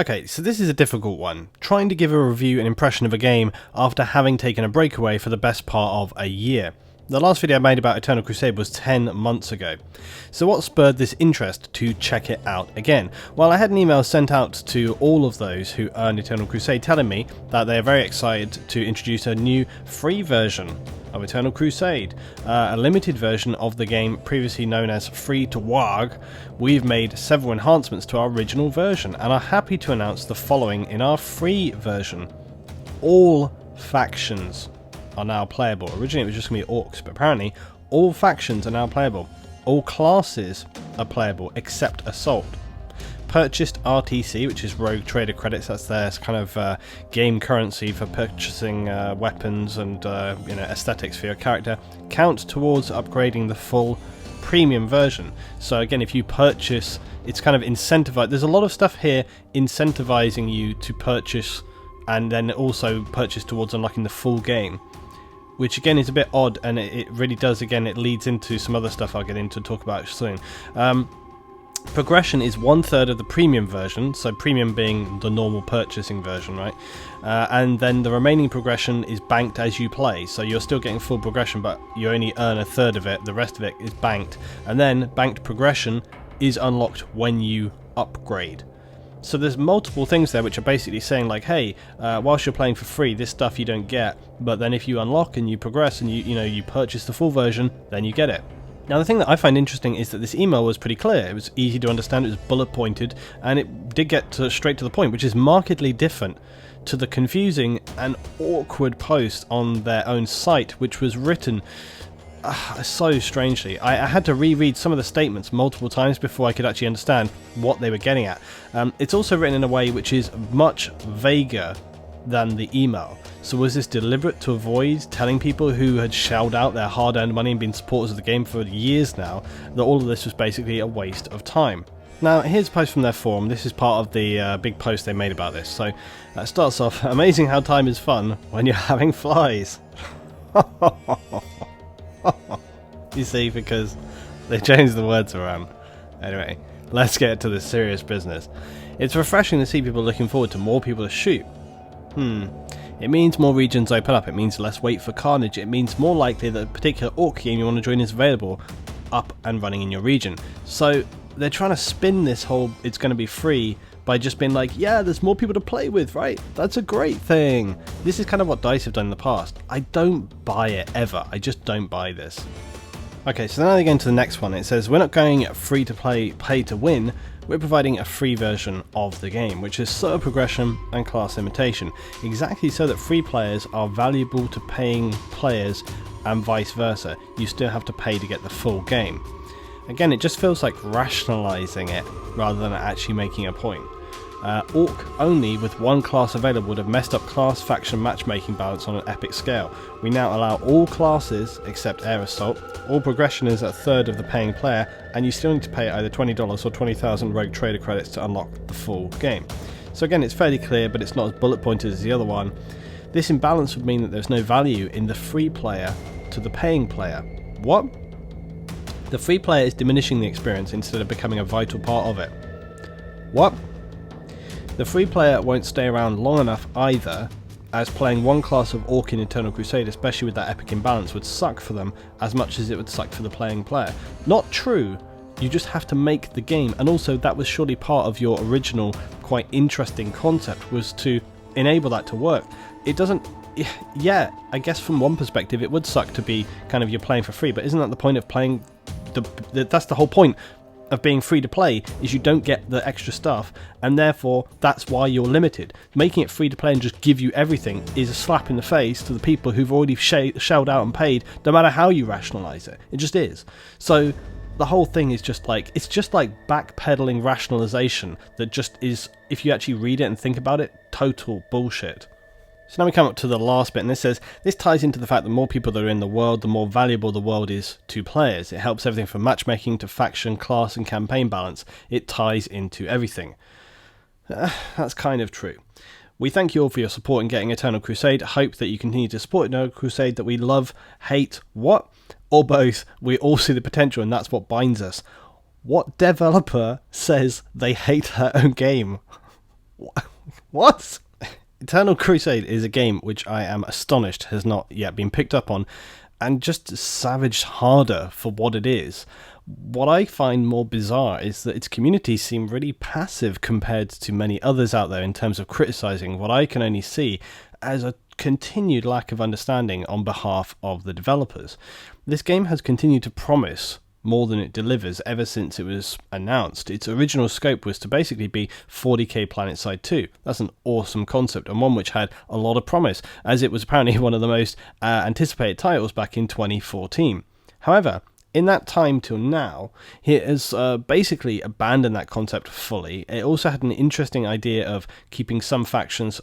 Okay, so this is a difficult one. Trying to give a review and impression of a game after having taken a breakaway for the best part of a year. The last video I made about Eternal Crusade was 10 months ago. So what spurred this interest to check it out again? Well, I had an email sent out to all of those who earn Eternal Crusade telling me that they are very excited to introduce a new free version of Eternal Crusade, a limited version of the game previously known as Free to Warg. We've made several enhancements to our original version and are happy to announce the following in our free version. All factions are now playable. Originally it was just going to be orcs, but apparently all factions are now playable. All classes are playable except Assault. Purchased RTC, which is Rogue Trader Credits, that's their kind of game currency for purchasing weapons and aesthetics for your character, count towards upgrading the full premium version. So again, if you purchase, it's kind of incentivized. There's a lot of stuff here incentivizing you to purchase and then also purchase towards unlocking the full game, which again is a bit odd, and it really does, again, it leads into some other stuff I'll get into talk about soon. Progression is 1/3 of the premium version, so premium being the normal purchasing version, right? And then the remaining progression is banked as you play, so you're still getting full progression, but you only earn 1/3 of it, the rest of it is banked. And then banked progression is unlocked when you upgrade. So there's multiple things there which are basically saying like, hey, whilst you're playing for free, this stuff you don't get, but then if you unlock and you progress and you purchase the full version, then you get it. Now the thing that I find interesting is that this email was pretty clear. It was easy to understand, it was bullet pointed, and it did get straight to the point, which is markedly different to the confusing and awkward post on their own site, which was written so strangely. I had to reread some of the statements multiple times before I could actually understand what they were getting at. It's also written in a way which is much vaguer than the email. So was this deliberate to avoid telling people who had shelled out their hard-earned money and been supporters of the game for years now that all of this was basically a waste of time? Now here's a post from their forum. This is part of the big post they made about this. So it starts off, amazing how time is fun when you're having flies. You see, because they changed the words around. Anyway, let's get to the serious business. It's refreshing to see people looking forward to more people to shoot. It means more regions open up, it means less wait for carnage, it means more likely that a particular orc game you want to join is available up and running in your region. So they're trying to spin this whole it's going to be free by just being like, yeah, there's more people to play with, right? That's a great thing. This is kind of what DICE have done in the past. I don't buy it ever. I just don't buy this. Okay, so now they go into the next one. It says, we're not going free to play, pay to win. We're providing a free version of the game, which is sort of progression and class limitation, exactly so that free players are valuable to paying players and vice versa. You still have to pay to get the full game. Again, it just feels like rationalizing it rather than actually making a point. Orc only with one class available would have messed up class faction matchmaking balance on an epic scale. We now allow all classes except Air Assault. All progression is 1/3 of the paying player, and you still need to pay either $20 or 20,000 Rogue Trader credits to unlock the full game. So again, it's fairly clear, but it's not as bullet pointed as the other one. This imbalance would mean that there's no value in the free player to the paying player. What? The free player is diminishing the experience instead of becoming a vital part of it. What? The free player won't stay around long enough either, as playing one class of Orc in Eternal Crusade, especially with that epic imbalance, would suck for them as much as it would suck for the playing player. Not true, you just have to make the game, and also that was surely part of your original quite interesting concept, was to enable that to work. It doesn't, yeah, I guess from one perspective it would suck to be kind of you're playing for free, but isn't that the point of playing, that's the whole point of being free to play, is you don't get the extra stuff, and therefore that's why you're limited. Making it free to play and just give you everything is a slap in the face to the people who've already shelled out and paid, no matter how you rationalize it. It just is. So the whole thing is just like, it's just like backpedaling rationalization that just is, if you actually read it and think about it, total bullshit. So now we come up to the last bit, and this says, this ties into the fact that more people that are in the world, the more valuable the world is to players. It helps everything from matchmaking to faction, class and campaign balance. It ties into everything. That's kind of true. We thank you all for your support in getting Eternal Crusade. Hope that you continue to support Eternal Crusade that we love, hate, what? Or both. We all see the potential, and that's what binds us. What developer says they hate their own game? What? Eternal Crusade is a game which I am astonished has not yet been picked up on, and just savaged harder for what it is. What I find more bizarre is that its community seem really passive compared to many others out there in terms of criticising what I can only see as a continued lack of understanding on behalf of the developers. This game has continued to promise more than it delivers ever since it was announced. Its original scope was to basically be 40k PlanetSide 2. That's an awesome concept, and one which had a lot of promise, as it was apparently one of the most anticipated titles back in 2014. However, in that time till now, it has basically abandoned that concept fully. It also had an interesting idea of keeping some factions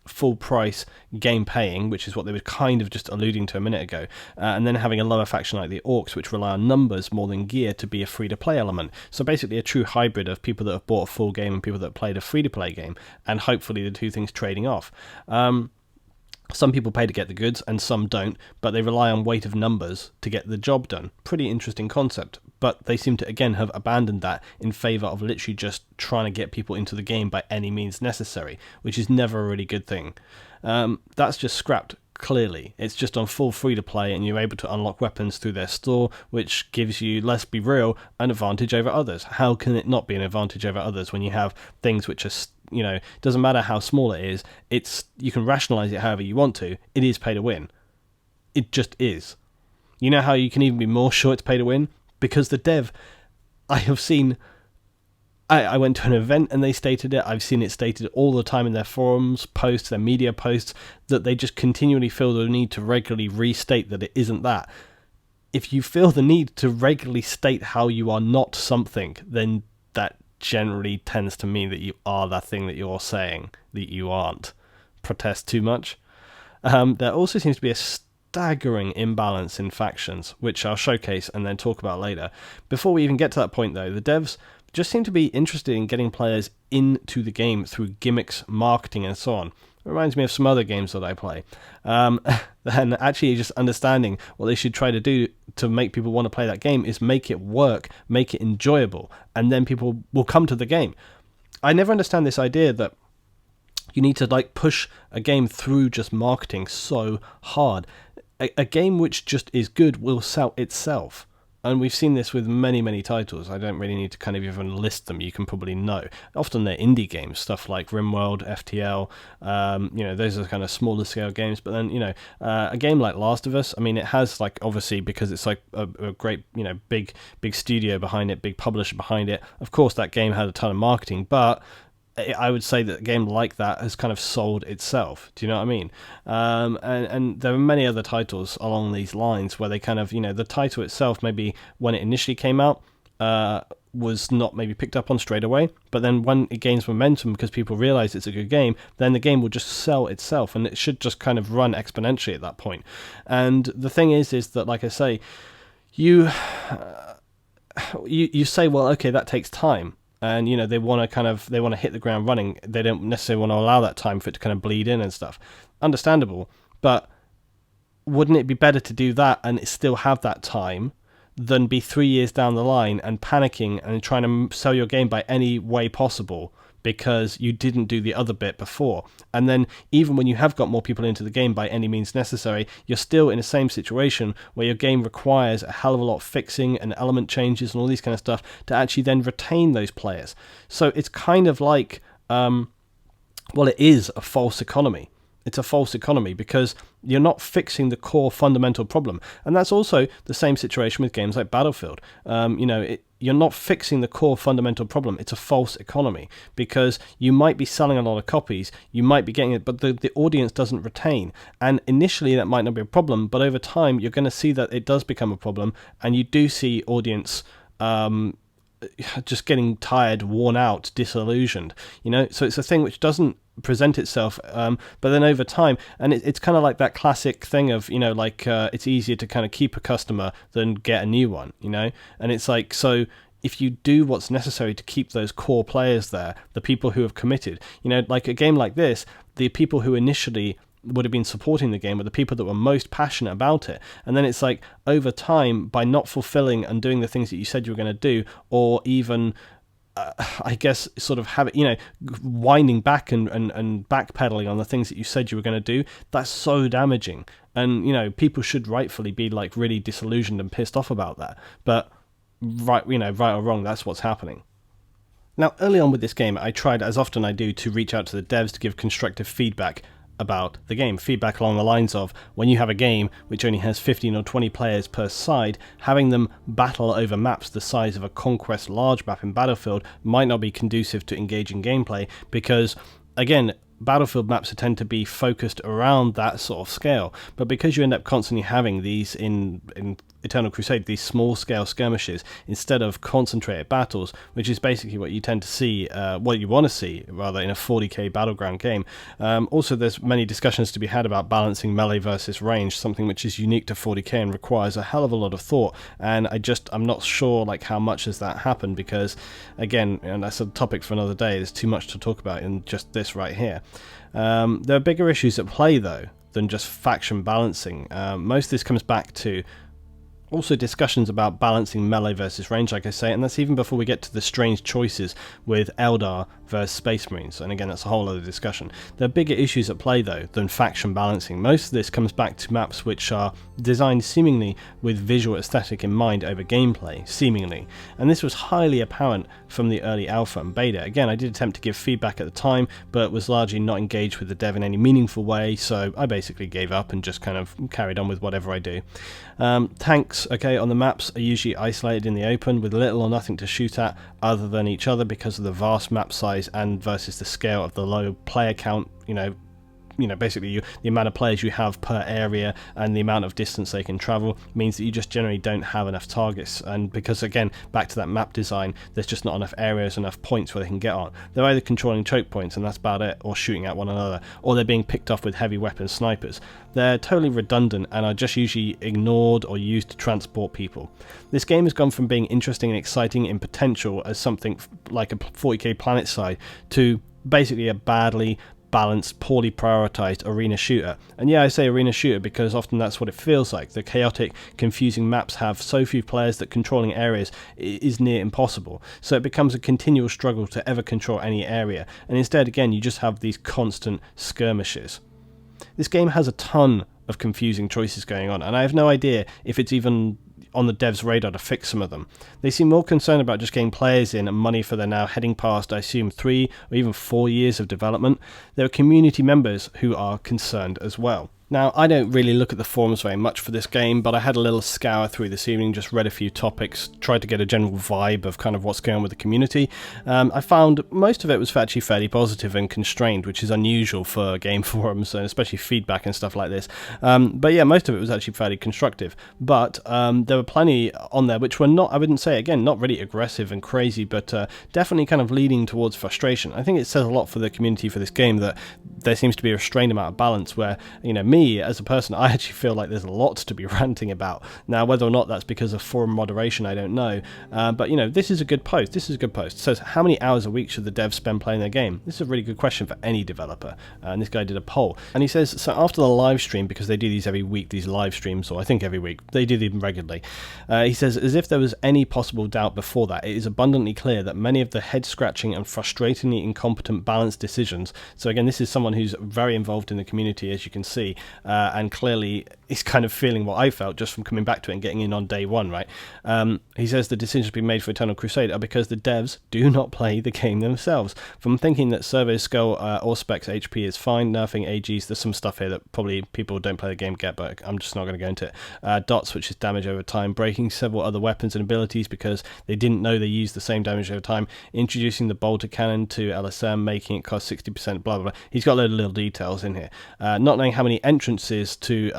full price game paying, which is what they were kind of just alluding to a minute ago, and then having a lower faction like the Orcs, which rely on numbers more than gear to be a free-to-play element. So basically a true hybrid of people that have bought a full game and people that have played a free-to-play game, and hopefully the two things trading off. Some people pay to get the goods and some don't, but they rely on weight of numbers to get the job done. Pretty interesting concept, but they seem to again have abandoned that in favour of literally just trying to get people into the game by any means necessary, which is never a really good thing. That's just scrapped clearly. It's just on full free to play, and you're able to unlock weapons through their store, which gives you, let's be real, an advantage over others. How can it not be an advantage over others when you have things which are, doesn't matter how small it is, you can rationalize it however you want to, it is pay to win. It just is. You know how you can even be more sure it's pay to win? Because the dev, I have seen, I went to an event and they stated it, I've seen it stated all the time in their forums posts, their media posts, that they just continually feel the need to regularly restate that it isn't that. If you feel the need to regularly state how you are not something, then that generally tends to mean that you are that thing that you're saying that you aren't. Protest too much. There also seems to be a staggering imbalance in factions, which I'll showcase and then talk about later. Before we even get to that point though, the devs just seem to be interested in getting players into the game through gimmicks, marketing and so on. It reminds me of some other games that I play. And actually just understanding what they should try to do to make people want to play that game is make it work, make it enjoyable, and then people will come to the game. I never understand this idea that you need to push a game through just marketing so hard. A game which just is good will sell itself. And we've seen this with many, many titles. I don't really need to kind of even list them. You can probably know. Often they're indie games, stuff like RimWorld, FTL. Those are kind of smaller scale games. But then, a game like Last of Us, I mean, it has obviously because it's a great, big studio behind it, big publisher behind it. Of course, that game had a ton of marketing, but I would say that a game like that has kind of sold itself. Do you know what I mean? And there are many other titles along these lines where they kind of, the title itself, maybe when it initially came out, was not maybe picked up on straight away. But then when it gains momentum because people realize it's a good game, then the game will just sell itself, and it should just kind of run exponentially at that point. And the thing is that, like I say, you say, well, okay, that takes time. And they want to hit the ground running. They don't necessarily want to allow that time for it to kind of bleed in and stuff. Understandable, but wouldn't it be better to do that and still have that time than be 3 years down the line and panicking and trying to sell your game by any way possible because you didn't do the other bit before? And then even when you have got more people into the game by any means necessary, you're still in the same situation where your game requires a hell of a lot of fixing and element changes and all these kind of stuff to actually then retain those players. So it's kind of like, it is a false economy. It's a false economy because you're not fixing the core fundamental problem. And that's also the same situation with games like Battlefield. You're not fixing the core fundamental problem. It's a false economy because you might be selling a lot of copies, you might be getting it, but the audience doesn't retain. And initially that might not be a problem, but over time you're going to see that it does become a problem, and you do see audience just getting tired, worn out, disillusioned. So it's a thing which doesn't present itself, but then over time, and it's kind of like that classic thing of it's easier to kind of keep a customer than get a new one, and it's like, so if you do what's necessary to keep those core players there, the people who have committed, like a game like this, the people who initially would have been supporting the game were the people that were most passionate about it. And then it's like, over time, by not fulfilling and doing the things that you said you were going to do, or even I guess sort of winding back and backpedaling on the things that you said you were going to do, that's so damaging. And, people should rightfully be like really disillusioned and pissed off about that. But right or wrong, that's what's happening. Now, early on with this game, I tried, as often I do, to reach out to the devs to give constructive feedback about the game. Feedback along the lines of, when you have a game which only has 15 or 20 players per side, having them battle over maps the size of a Conquest large map in Battlefield might not be conducive to engaging gameplay, because, again, Battlefield maps tend to be focused around that sort of scale, but because you end up constantly having these in Eternal Crusade, these small scale skirmishes instead of concentrated battles, which is basically what you tend to see, what you want to see rather, in a 40k battleground game. Also, there's many discussions to be had about balancing melee versus range, something which is unique to 40k and requires a hell of a lot of thought, and I'm not sure like how much has that happened, because again, and that's a topic for another day, there's too much to talk about in just this right here. There are bigger issues at play though than just faction balancing. Most of this comes back to also discussions about balancing melee versus range, like I say, and that's even before we get to the strange choices with Eldar versus Space Marines, and again, that's a whole other discussion. There are bigger issues at play though than faction balancing. Most of this comes back to maps which are designed seemingly with visual aesthetic in mind over gameplay, seemingly, and this was highly apparent from the early alpha and beta. Again, I did attempt to give feedback at the time, but was largely not engaged with the dev in any meaningful way, so I basically gave up and just kind of carried on with whatever I do. Tanks, okay, on the maps are usually isolated in the open with little or nothing to shoot at other than each other because of the vast map size and versus the scale of the low player count, basically the amount of players you have per area and the amount of distance they can travel means that you just generally don't have enough targets, and because, again, back to that map design, there's just not enough areas, enough points where they can get on. They're either controlling choke points, and that's about it, or shooting at one another, or they're being picked off with heavy weapon snipers. They're totally redundant and are just usually ignored or used to transport people. This game has gone from being interesting and exciting in potential as something like a 40k planet side to basically a badly balanced, poorly prioritized arena shooter. And yeah, I say arena shooter because often that's what it feels like. The chaotic, confusing maps have so few players that controlling areas is near impossible. So it becomes a continual struggle to ever control any area. And instead, again, you just have these constant skirmishes. This game has a ton of confusing choices going on, and I have no idea if it's even on the devs' radar to fix some of them. They seem more concerned about just getting players in and money for their now heading past, I assume, 3 or even 4 years of development. There are community members who are concerned as well. Now, I don't really look at the forums very much for this game, but I had a little scour through this evening, just read a few topics, tried to get a general vibe of kind of what's going on with the community. I found most of it was actually fairly positive and constrained, which is unusual for game forums, and especially feedback and stuff like this. But yeah, most of it was actually fairly constructive. But there were plenty on there which were not, I wouldn't say, again, not really aggressive and crazy, but definitely kind of leading towards frustration. I think it says a lot for the community for this game that there seems to be a restrained amount of balance where, me as a person, I actually feel like there's lots to be ranting about. Now, whether or not that's because of forum moderation, I don't know. But, this is a good post. This is a good post. It says, how many hours a week should the devs spend playing their game? This is a really good question for any developer. And this guy did a poll. And he says, so after the live stream, because they do these every week, these live streams, or I think every week, they do them regularly. He says, as if there was any possible doubt before that, it is abundantly clear that many of the head-scratching and frustratingly incompetent balance decisions, so again, this is someone who's very involved in the community, as you can see, and clearly is kind of feeling what I felt just from coming back to it and getting in on day one, right? He says the decisions being made for Eternal Crusade are because the devs do not play the game themselves. From thinking that Survey's Skull or Specs HP is fine, nerfing AGs, there's some stuff here that probably people who don't play the game get, but I'm just not going to go into it. Dots, which is damage over time, breaking several other weapons and abilities because they didn't know they used the same damage over time, introducing the bolter cannon to LSM, making it cost 60%, blah, blah, blah. He's got a load of little details in here. Not knowing how many entrances to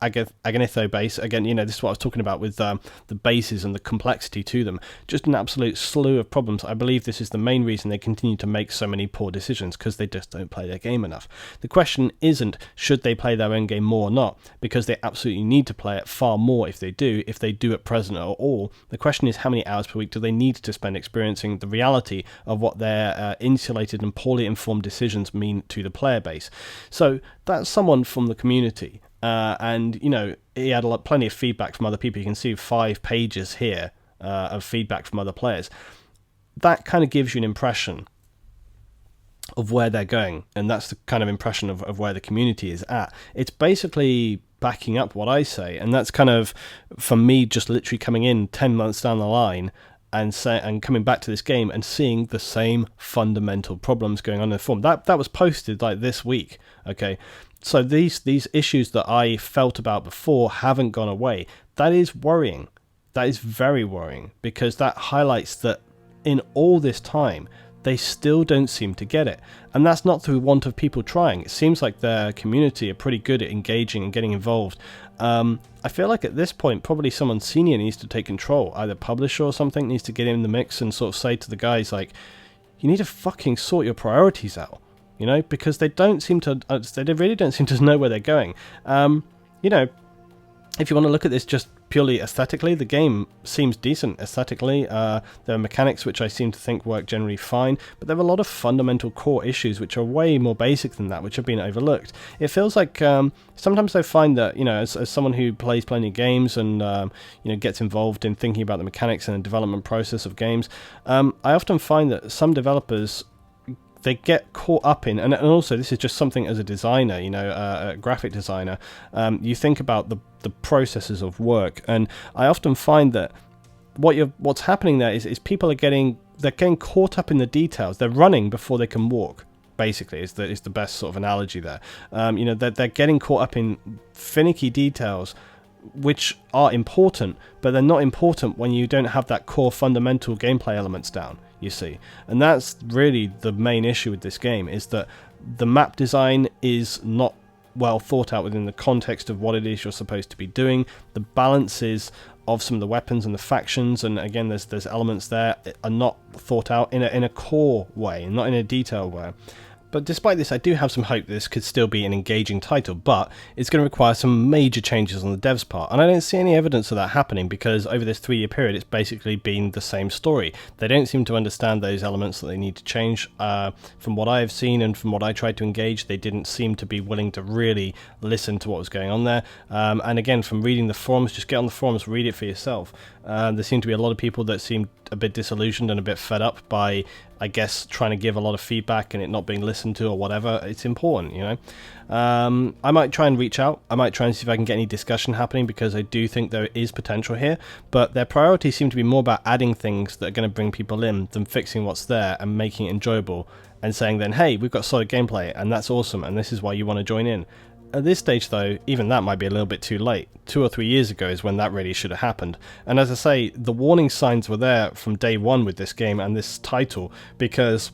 Agnitho base, again, this is what I was talking about with the bases and the complexity to them. Just an absolute slew of problems. I believe this is the main reason they continue to make so many poor decisions, because they just don't play their game enough. The question isn't should they play their own game more or not, because they absolutely need to play it far more if they do at present at all. The question is how many hours per week do they need to spend experiencing the reality of what their insulated and poorly informed decisions mean to the player base. So that's someone from the community. And he had plenty of feedback from other people. You can see 5 pages here of feedback from other players. that kind of gives you an impression of where they're going, and that's the kind of impression of where the community is at. It's basically backing up what I say, and that's kind of, for me, just literally coming in 10 months down the line and coming back to this game and seeing the same fundamental problems going on in the forum. That was posted like this week, okay? So these issues that I felt about before haven't gone away. That is worrying. That is very worrying, because that highlights that in all this time, they still don't seem to get it. And that's not through want of people trying. It seems like their community are pretty good at engaging and getting involved. I feel like at this point, probably someone senior needs to take control. Either publisher or something needs to get in the mix and sort of say to the guys, like, you need to fucking sort your priorities out, you know, because they don't seem to, they really don't seem to know where they're going. You know, if you want to look at this just purely aesthetically, the game seems decent aesthetically. There are mechanics which I seem to think work generally fine, but there are a lot of fundamental core issues which are way more basic than that, which have been overlooked. It feels like sometimes I find that, you know, as someone who plays plenty of games and you know, gets involved in thinking about the mechanics and the development process of games, I often find that some developers, they get caught up in, and also this is just something as a designer, you know, a graphic designer, you think about the processes of work, and I often find that what's happening there is people are getting caught up in the details. They're running before they can walk, basically, is the best sort of analogy there. You know, they're getting caught up in finicky details which are important, but they're not important when you don't have that core fundamental gameplay elements down, you see. And that's really the main issue with this game, is that the map design is not well thought out within the context of what it is you're supposed to be doing. The balances of some of the weapons and the factions, and again, there's elements there, are not thought out in a core way, not in a detailed way. But despite this, I do have some hope that this could still be an engaging title, but it's going to require some major changes on the devs' part, and I don't see any evidence of that happening, because over this 3-year period it's basically been the same story. They don't seem to understand those elements that they need to change. From what I have seen and from what I tried to engage, they didn't seem to be willing to really listen to what was going on there. And again, from reading the forums, just get on the forums, read it for yourself. There seem to be a lot of people that seemed a bit disillusioned and a bit fed up by, I guess, trying to give a lot of feedback and it not being listened to or whatever. It's important, you know. I might try and reach out. I might try and see if I can get any discussion happening, because I do think there is potential here, but their priorities seem to be more about adding things that are going to bring people in than fixing what's there and making it enjoyable and saying then, hey, we've got solid gameplay and that's awesome and this is why you want to join in. At this stage, though, even that might be a little bit too late. 2 or 3 years ago is when that really should have happened. And as I say, the warning signs were there from day one with this game and this title, because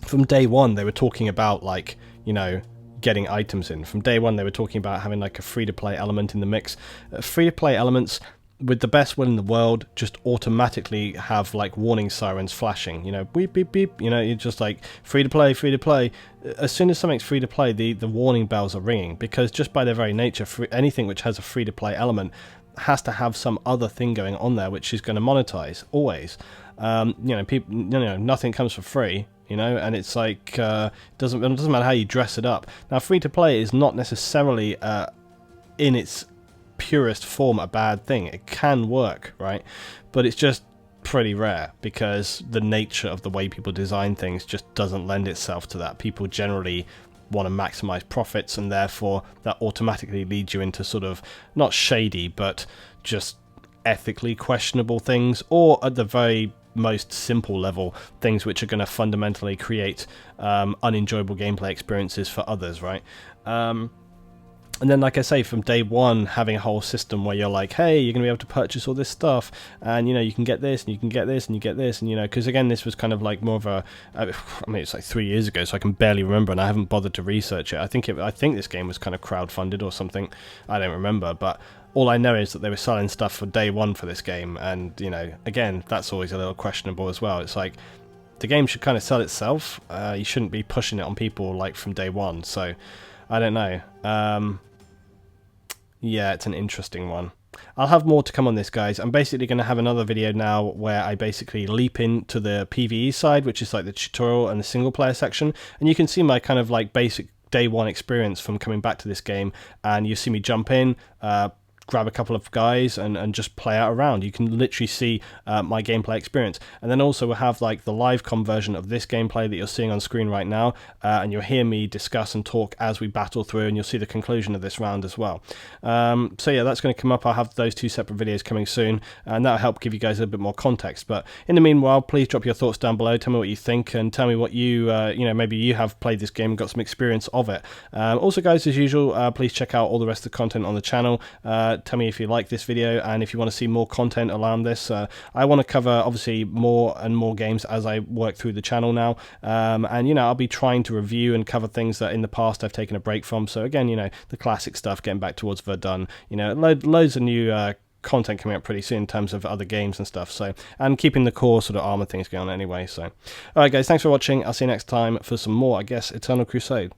from day one they were talking about, like, you know, getting items in. From day one they were talking about having like a free-to-play element in the mix. Free-to-play elements, with the best will in the world, just automatically have like warning sirens flashing, you know, beep beep beep, you know, you're just like free to play. As soon as something's free to play, the warning bells are ringing, because just by their very nature, anything which has a free to play element has to have some other thing going on there which is going to monetize always. You know, people, you know, nothing comes for free, you know, and it's like it doesn't matter how you dress it up. Now, free to play is not necessarily in its purest form a bad thing. It can work, right? But it's just pretty rare, because the nature of the way people design things just doesn't lend itself to that. People generally want to maximize profits, and therefore that automatically leads you into sort of not shady but just ethically questionable things, or at the very most simple level, things which are going to fundamentally create unenjoyable gameplay experiences for others, right? And then, like I say, from day one, having a whole system where you're like, hey, you're going to be able to purchase all this stuff, and, you know, you can get this, and you can get this, and you get this, and, you know, because, again, this was kind of like more of a, I mean, it's like 3 years ago, so I can barely remember, and I haven't bothered to research it. I think this game was kind of crowdfunded or something. I don't remember, but all I know is that they were selling stuff for day one for this game, and, you know, again, that's always a little questionable as well. It's like, the game should kind of sell itself. You shouldn't be pushing it on people, like, from day one, so I don't know. Yeah, it's an interesting one. I'll have more to come on this, guys. I'm basically going to have another video now where I basically leap into the PvE side, which is like the tutorial and the single player section, and you can see my kind of like basic day one experience from coming back to this game, and you see me jump in, grab a couple of guys and just play out around. You can literally see my gameplay experience, and then also we'll have like the live version of this gameplay that you're seeing on screen right now, and you'll hear me discuss and talk as we battle through, and you'll see the conclusion of this round as well. So yeah, that's going to come up. I'll have those 2 separate videos coming soon, and that'll help give you guys a bit more context. But in the meanwhile, please drop your thoughts down below. Tell me what you think, and tell me what you maybe you have played this game and got some experience of it. Also guys, as usual, please check out all the rest of the content on the channel. Tell me if you like this video, and if you want to see more content around this. I want to cover obviously more and more games as I work through the channel now, and I'll be trying to review and cover things that in the past I've taken a break from. So again, the classic stuff, getting back towards Verdun, loads of new content coming up pretty soon in terms of other games and stuff, so, and keeping the core sort of armor things going on anyway. So alright guys, thanks for watching. I'll see you next time for some more, I guess, Eternal Crusade.